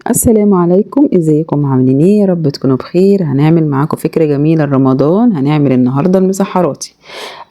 السلام عليكم، ازيكم عاملين ايه؟ يا رب تكونوا بخير. هنعمل معاكم فكرة جميلة لرمضان. هنعمل النهاردة المسحراتي.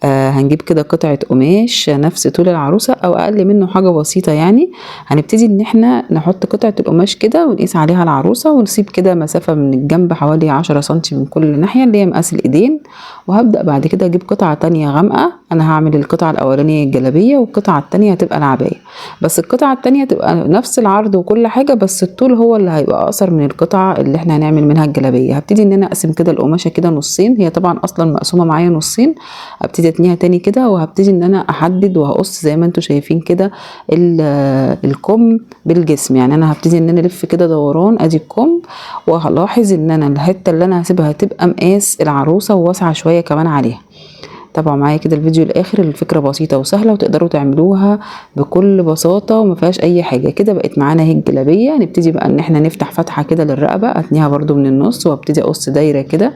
هنجيب كده قطعة قماش نفس طول العروسة او اقل منه، حاجة بسيطة يعني. هنبتدي ان احنا نحط قطعة القماش كده ونقيس عليها العروسة، ونسيب كده مسافة من الجنب حوالي 10 سنتي من كل ناحية اللي هي مقاس الايدين. وهبدأ بعد كده اجيب قطعة تانية غامقة. انا هعمل القطعة الاولانية الجلابية، والقطعة التانية هتبقى العباية. بس القطعة التانية تبقى نفس العرض وكل حاجة، بس الطول هو اللي هيبقى اقصر من القطعة اللي احنا هنعمل منها الجلابية. هبتدي ان انا اقسم كده القماشة كده نصين، هي طبعا اصلا مقسومة معايا نصين. ابتدي اتنيها تاني كده، وهبتدي ان انا احدد وهقص زي ما انتوا شايفين كده الكم بالجسم. يعني انا هبتدي ان انا الف كده دوران، ادي الكم. وهلاحظ ان انا الحتة اللي انا هسيبها هتبقى مقاس العروسة وواسعة شوية كمان عليها. تابعوا معايا كده الفيديو الاخر. الفكره بسيطه وسهله وتقدروا تعملوها بكل بساطه وما فيهاش اي حاجه. كده بقت معانا اهي الجلابيه. نبتدي بقى ان احنا نفتح فتحه كده للرقبه، اتنيها برده من النص، وابتدي اقص دايره كده.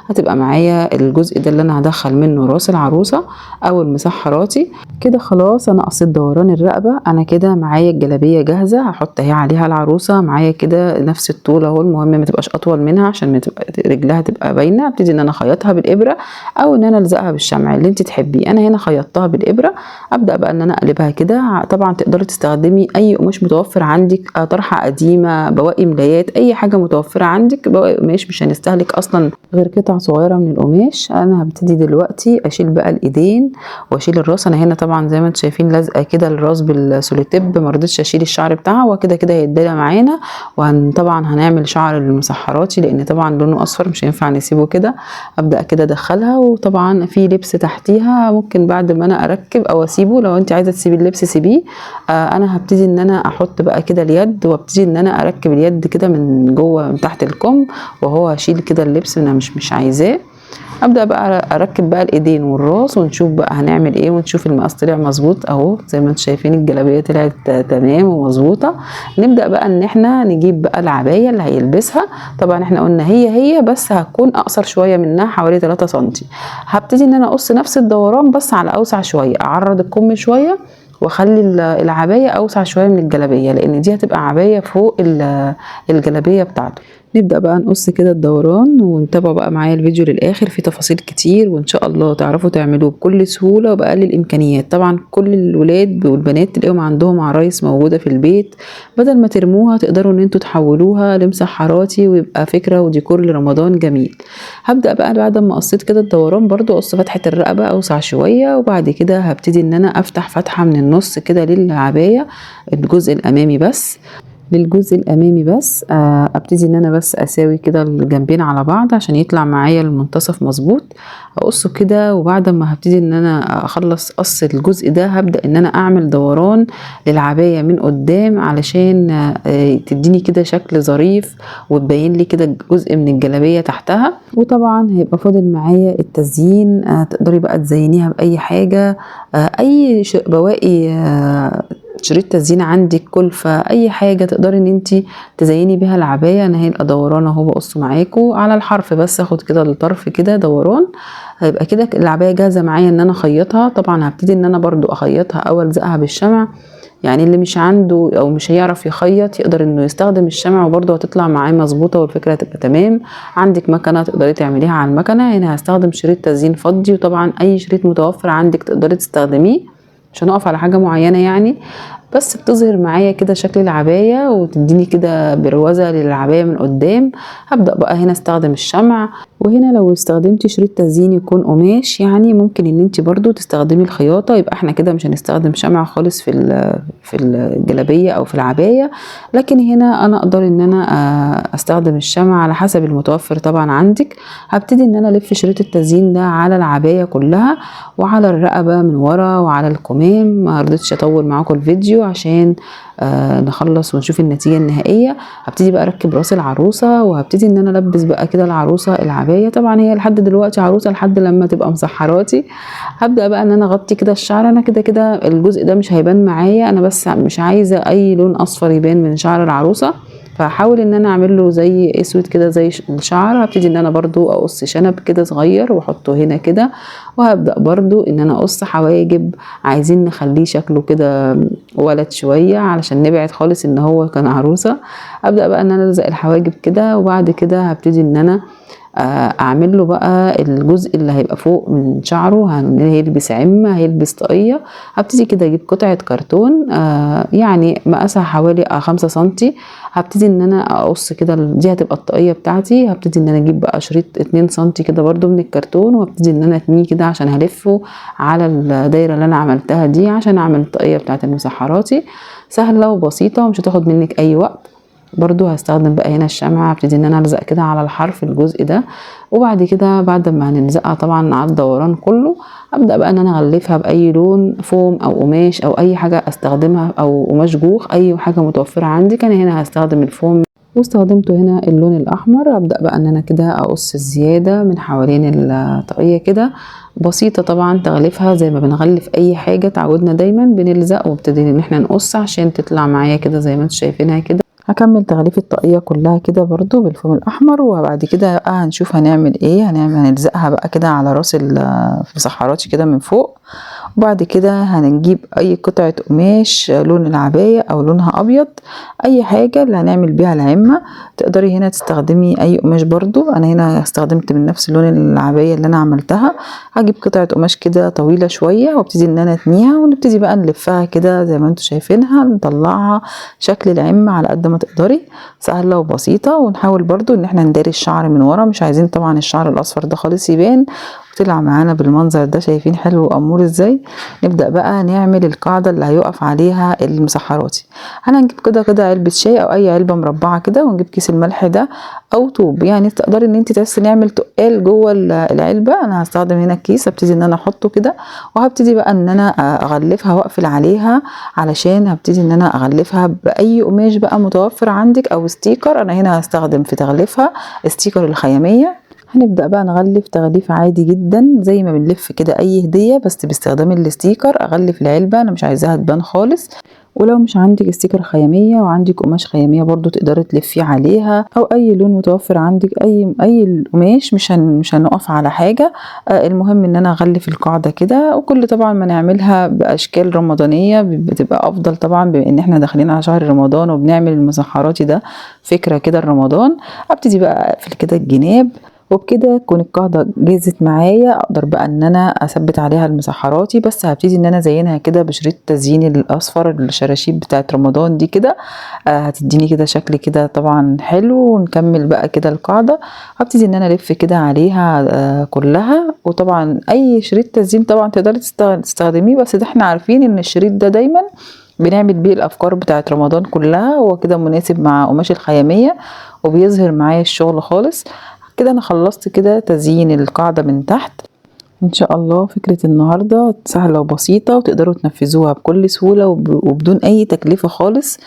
هتبقى معايا الجزء ده اللي انا هدخل منه راس العروسه او المسحراتي. كده خلاص انا قصيت دوران الرقبه. انا كده معايا الجلابيه جاهزه. هحط اهي عليها العروسه معايا كده نفس الطول اهو. المهم ما تبقاش اطول منها عشان ما تبقى رجلها تبقى باينه. ابتدي ان انا اخيطها بالابره او ان انا الزقها بالشمع اللي انت تحبيه. انا هنا خيطتها بالابره. ابدا بقى ان انا اقلبها كده. طبعا تقدري تستخدمي اي قماش متوفر عندك، طرحه قديمه، بواقي ملايات، اي حاجه متوفره عندك. بواقي قماش مش هنستهلك اصلا غير قطع صغيره من القماش. انا هبتدي دلوقتي اشيل بقى الايدين واشيل الراس. انا هنا طبعا زي ما انتم شايفين لازقه كده الراس بالسوليتيب، ما رضيتش اشيل الشعر بتاعها، وكده كده هيتدلى معانا. وطبعا هنعمل شعر المسحراتي لان طبعا لونه اصفر مش هينفع نسيبه كده. ابدا كده ادخلها، وطبعا في لبس تحتيها ممكن بعد ما انا اركب او اسيبه. لو انت عايزه تسيبي اللبس سيبيه. انا هبتدي ان انا احط بقى كده اليد، وابتدي ان انا اركب اليد كده من جوه من تحت الكم، وهو هشيل كده اللبس انا مش عايزاه. ابدا بقى اركب بقى الايدين والراس، ونشوف بقى هنعمل ايه، ونشوف المقاس طلع مظبوط اهو. زي ما انتم شايفين الجلابيه طلعت تمام ومظبوطه. نبدا بقى ان احنا نجيب بقى العبايه اللي هيلبسها. طبعا احنا قلنا هي بس هتكون اقصر شويه منها حوالي 3 سنتي. هبتدي ان انا اقص نفس الدوران بس على اوسع شويه، اعرض الكم شويه واخلي العبايه اوسع شويه من الجلابيه، لان دي هتبقى عبايه فوق الجلابيه بتاعته. نبدأ بقى نقص كده الدوران، ونتابعوا بقى معايا الفيديو للآخر. في تفاصيل كتير وإن شاء الله تعرفوا تعملوه بكل سهولة وبأقل الإمكانيات. طبعا كل الولاد والبنات تلاقيهم عندهم عرايس موجودة في البيت، بدل ما ترموها تقدروا إن انتوا تحولوها لمسحراتي ويبقى فكرة وديكور لرمضان جميل. هبدأ بقى بعد ما قصيت كده الدوران برضو أقص فتحة الرقبة أوسع شوية، وبعد كده هبتدي إن أنا أفتح فتحة من النص كده للعباية، الجزء الأمامي بس. للجزء الامامي بس. ابتدي ان انا بس اساوي كده الجنبين على بعض عشان يطلع معايا المنتصف مظبوط. اقصه كده، وبعد ما هبتدي ان انا اخلص قص الجزء ده هبدا ان انا اعمل دوران للعبايه من قدام علشان تديني كده شكل ظريف، وتبين لي كده جزء من الجلابيه تحتها. وطبعا هيبقى فاضل معايا التزيين. تقدري بقى تزينيها باي حاجه، اي بواقي شريط تزيين عندك، كلفة، اي حاجة تقدري ان انتي تزيني بيها العباية. انا هيبقى دوران اهو بقصه معاكم على الحرف بس. اخد كده الطرف كده دوران. هيبقى كده العباية جاهزة معايا ان انا اخيطها. طبعا هبتدي ان انا برضو اخيطها او الزقها بالشمع. يعني اللي مش عنده او مش هيعرف يخيط يقدر انه يستخدم الشمع، وبرضه هتطلع معاه مظبوطه والفكره هتبقى تمام. عندك مكنه تقدري تعمليها على المكنه. هنا هستخدم شريط تزيين فضي، وطبعا اي شريط متوفر عندك تقدري تستخدميه، مش هنقف على حاجه معينه يعني. بس بتظهر معايا كده شكل العباية وتديني كده بروزة للعباية من قدام. هبدأ بقى هنا استخدم الشمع. وهنا لو استخدمتي شريط تزيين يكون قماش، يعني ممكن ان انت برضو تستخدمي الخياطة. يبقى احنا كده مش هنستخدم شمع خالص في الجلابية او في العباية. لكن هنا انا اقدر ان انا استخدم الشمع على حسب المتوفر طبعا عندك. هبتدي ان انا الف شريط التزيين ده على العباية كلها، وعلى الرقبة من ورا، وعلى الكمام. ما رضيتش اطول معاكم الفيديو عشان نخلص ونشوف النتيجة النهائية. هبتدي بقى اركب راس العروسة، وهبتدي ان انا البس بقى كده العروسة العباية. طبعا هي لحد دلوقتي عروسة لحد لما تبقى مسحراتي. هبدأ بقى ان انا اغطي كده الشعر. انا كده كده الجزء ده مش هيبان معايا، انا بس مش عايزة اي لون اصفر يبان من شعر العروسة، فهحاول ان انا اعمل له زي اسود كده زي الشعر. هبتدي ان انا برضو اقص شنب كده صغير واحطه هنا كده، وهبدأ برضو ان انا اقص حواجب، عايزين نخليه شكله كده ولد شوية علشان نبعد خالص ان هو كان عروسة. ابدأ بقى ان انا الزق الحواجب كده، وبعد كده هبتدي ان انا اعمل له بقى الجزء اللي هيبقى فوق من شعره. هيلبس عمة، هيلبس طاقية. هبتدي كده اجيب قطعة كرتون يعني مقاسها حوالي 5 سنتي. هبتدي ان انا اقص كده، دي هتبقى الطاقية بتاعتي. هبتدي ان انا اجيب بقى شريط 2 سنتي كده برضو من الكرتون، وابتدي ان انا اتنيه كده عشان هلفه على الدايرة اللي انا عملتها دي عشان اعمل الطاقية بتاعت المسحراتي. سهلة وبسيطة ومش هتاخد منك اي وقت. برضو هستخدم بقى هنا الشمعة، هبتدي ان انا الزق كده على الحرف الجزء ده، وبعد كده بعد ما هنلزقها طبعا على الدوران كله ابدا بقى ان انا اغلفها باي لون فوم او قماش او اي حاجه استخدمها، او قماش جوخ، اي حاجه متوفره عندي. كان هنا هستخدم الفوم واستخدمته هنا اللون الاحمر. ابدا بقى ان انا كده اقص الزياده من حوالين الطاقيه كده، بسيطه طبعا تغليفها زي ما بنغلف اي حاجه، تعودنا دايما بنلزق وابتدي ان احنا نقص عشان تطلع معايا كده زي ما انتم شايفينها كده. هكمل تغليف الطاقية كلها كده برضو بالفوم الأحمر، وبعد كده بقى هنشوف هنعمل ايه. هنلزقها بقى كده على راس المسحراتي كده من فوق، وبعد كده هنجيب اي قطعة قماش لون العباية او لونها ابيض، اي حاجة اللي هنعمل بيها العمة. تقدري هنا تستخدمي اي قماش برضو. انا هنا استخدمت من نفس لون العباية اللي انا عملتها. هجيب قطعة قماش كده طويلة شوية وابتدي ان انا اتنيها، ونبتدي بقى نلفها كده زي ما انتم شايفينها، نطلعها شكل العمة على قد ما تقدري. سهلة وبسيطة. ونحاول برضو ان احنا نداري الشعر من ورا، مش عايزين طبعا الشعر الاصفر ده خالص يبان. طلع معانا بالمنظر ده، شايفين حلو وامور ازاي. نبدأ بقى نعمل القاعدة اللي هيقف عليها المسحراتي. هنجيب كده علبة شاي او اي علبة مربعة كده، ونجيب كيس الملح ده او طوب، يعني تقدري ان انت بس نعمل تقال جوه العلبة. انا هستخدم هنا الكيس، هبتدي ان انا احطه كده، وهبتدي بقى ان انا اغلفها واقفل عليها، علشان هبتدي ان انا اغلفها باي قماش بقى متوفر عندك او ستيكر. انا هنا هستخدم في تغليفها ستيكر الخيامية. هنبدأ بقى نغلف تغليف عادي جدا زي ما بنلف كده اي هدية، بس باستخدام الستيكر. اغلف العلبة، انا مش عايزاها تبان خالص. ولو مش عندك ستيكر خيامية وعندك قماش خيامية برضو تقدري تلفيه عليها، او اي لون متوفر عندك، اي قماش. مش هنقف على حاجة. المهم ان انا اغلف القاعدة كده. وكل طبعا ما نعملها باشكال رمضانية بتبقى افضل طبعا، بما ان احنا داخلين على شهر رمضان وبنعمل المسحراتي ده فكرة كده رمضان. ابتدي بقى اقفل كده الجناب، وبكده تكون القاعدة جهزت معايا. اقدر بقى ان انا اثبت عليها المسحراتي، بس هبتدي ان انا ازينها كده بشريط تزيين الاصفر، الشراشيب بتاعت رمضان دي كده. هتديني كده شكل كده طبعا حلو. ونكمل بقى كده القاعدة. هبتدي ان انا الف كده عليها كلها. وطبعا اي شريط تزيين طبعا تقدري تستخدميه، بس ده احنا عارفين ان الشريط ده دايما بنعمل بيه الافكار بتاعت رمضان كلها. هو كده مناسب مع قماش الخيامية وبيظهر معايا الشغل خالص كده. انا خلصت كده تزيين القاعدة من تحت. ان شاء الله فكرة النهاردة سهلة وبسيطة، وتقدروا تنفذوها بكل سهولة وبدون اي تكلفة خالص.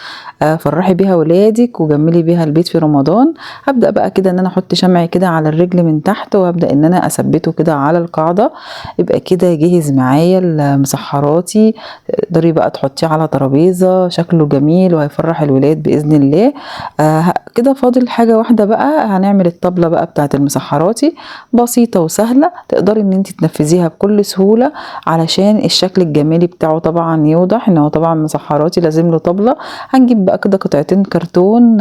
فرحي بيها ولادك وجملي بيها البيت في رمضان. هبدأ بقى كده ان انا احط شمع كده على الرجل من تحت، وهبدأ ان انا اثبته كده على القاعدة. يبقى كده جهز معايا المسحراتي. تقدري بقى تحطيه على ترابيزة، شكله جميل وهيفرح الولاد بإذن الله. كده فاضل حاجة واحدة بقى، هنعمل الطبلة بقى بتاعت المسحراتي. بسيطة وسهلة، تقدري ان انت تنفذيها بكل سهولة علشان الشكل الجمالي بتاعه طبعا يوضح ان هو طبعا مسحراتي لازم له طبلة. هنجيب بقى كده قطعتين كرتون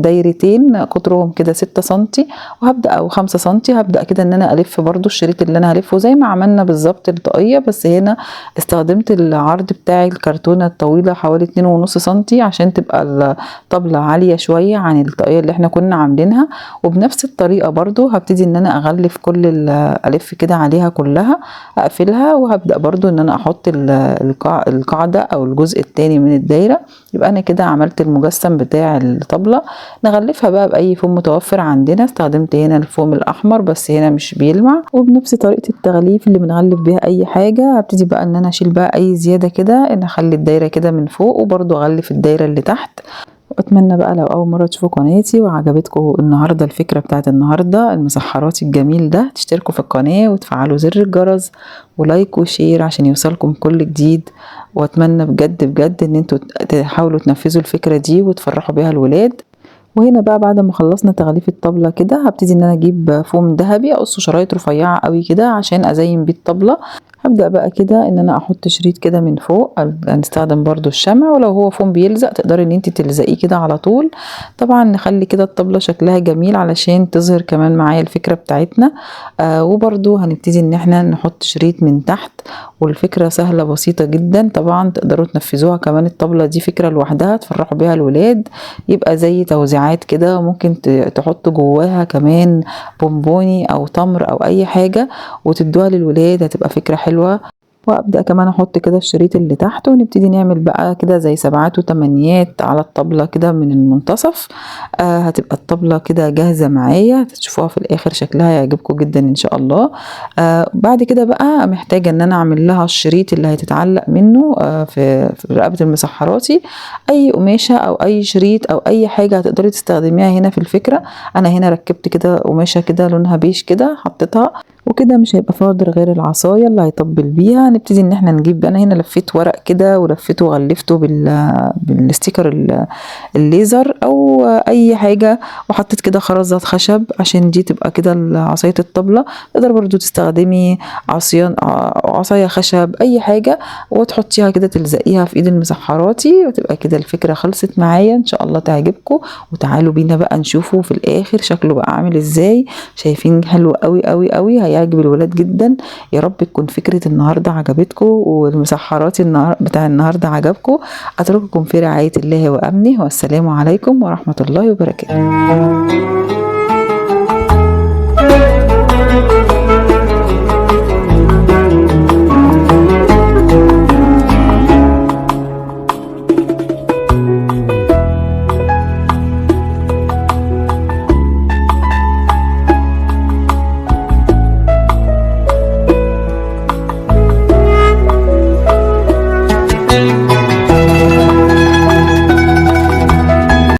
دايرتين قطرهم كده 6 سنتي، وهبدأ او 5 سنتي. هبدأ كده ان انا الف برضو الشريط اللي انا هلفه زي ما عملنا بالظبط الطاقية، بس هنا استخدمت العرض بتاع الكرتونة الطويلة حوالي 2.5 سنتي عشان تبقى الطبلة عالية شوية عن الطاقية اللي احنا كنا عاملينها. وبنفس الطريقة برضو هبتدي ان انا اغلف كل الف كده عليها كلها، اقفلها. وهبدأ برضو ان انا احط القاعدة او الجزء التاني من الدايرة. يبقى انا كده عملت المجسم بتاع الطبلة. نغلفها بقى باي فوم متوفر عندنا. استخدمت هنا الفوم الاحمر بس هنا مش بيلمع. وبنفس طريقة التغليف اللي بنغلف بيها اي حاجة، هبتدي بقى ان انا اشيل بقى اي زيادة كده، ان اخلي الدايرة كده من فوق، وبرضو اغلف الدايرة اللي تحت. واتمنى بقى لو اول مره تشوفوا قناتي وعجبتكم النهارده الفكره بتاعت النهارده المسحراتي الجميل ده، تشتركوا في القناه وتفعلوا زر الجرس ولايك وشير عشان يوصلكم كل جديد. واتمنى بجد بجد ان انتوا تحاولوا تنفذوا الفكره دي وتفرحوا بيها الولاد. وهنا بقى بعد ما خلصنا تغليف الطبلة كده هبتدي ان انا اجيب فوم ذهبي اقصه شرايط رفيعة قوي كده عشان ازين بيه الطبلة. هبدأ بقى كده ان انا احط شريط كده من فوق، هنستخدم برضو الشمع، ولو هو فوم بيلزق تقدري ان انت تلزقيه كده على طول. طبعا نخلي كده الطبلة شكلها جميل علشان تظهر كمان معايا الفكرة بتاعتنا. وبرضو هنبتدي ان احنا نحط شريط من تحت، والفكرة سهلة بسيطة جدا. طبعا تقدروا تنفذوها كمان، الطبلة دي فكرة لوحدها تفرحوا بيها الولاد، يبقى زي توزيعات كده، ممكن تحطوا جواها كمان بونبوني او تمر او اي حاجة وتدوها للولاد، هتبقى فكرة حلوة. وابدا كمان احط كده الشريط اللي تحت، ونبتدي نعمل بقى كده زي سبعات وتمانيات على الطبلة كده من المنتصف. هتبقى الطبلة كده جاهزة معايا، تشوفوها في الاخر شكلها يعجبكم جدا ان شاء الله. بعد كده بقى محتاجة ان انا اعمل لها الشريط اللي هتتعلق منه في رقبة المسحراتي. اي قماشة او اي شريط او اي حاجة هتقدري تستخدميها هنا في الفكرة. انا هنا ركبت كده قماشة كده لونها بيش كده حطيتها، وكده مش هيبقى فاضل غير العصاية اللي هيطبل بيها. نبتدي ان احنا نجيب، انا هنا لفيت ورق كده ولفيته وغلفته بالستيكر الليزر او اي حاجة، وحطيت كده خرزات خشب عشان دي تبقى كده عصاية الطبلة. تقدر برضو تستخدمي عصاية خشب اي حاجة، وتحطيها كده تلزقيها في ايد المسحراتي، وتبقى كده الفكرة خلصت معايا ان شاء الله تعجبكم. وتعالوا بينا بقى نشوفه في الاخر شكله بقى عامل ازاي. شايفين حلو قوي قوي قوي، هيعجب الولاد جدا. يا رب تكون فكرة النهاردة عجبتكم والمسحراتي بتاع النهاردة عجبكم. اترككم في رعاية الله وامنه، والسلام عليكم ورحمة الله وبركاته.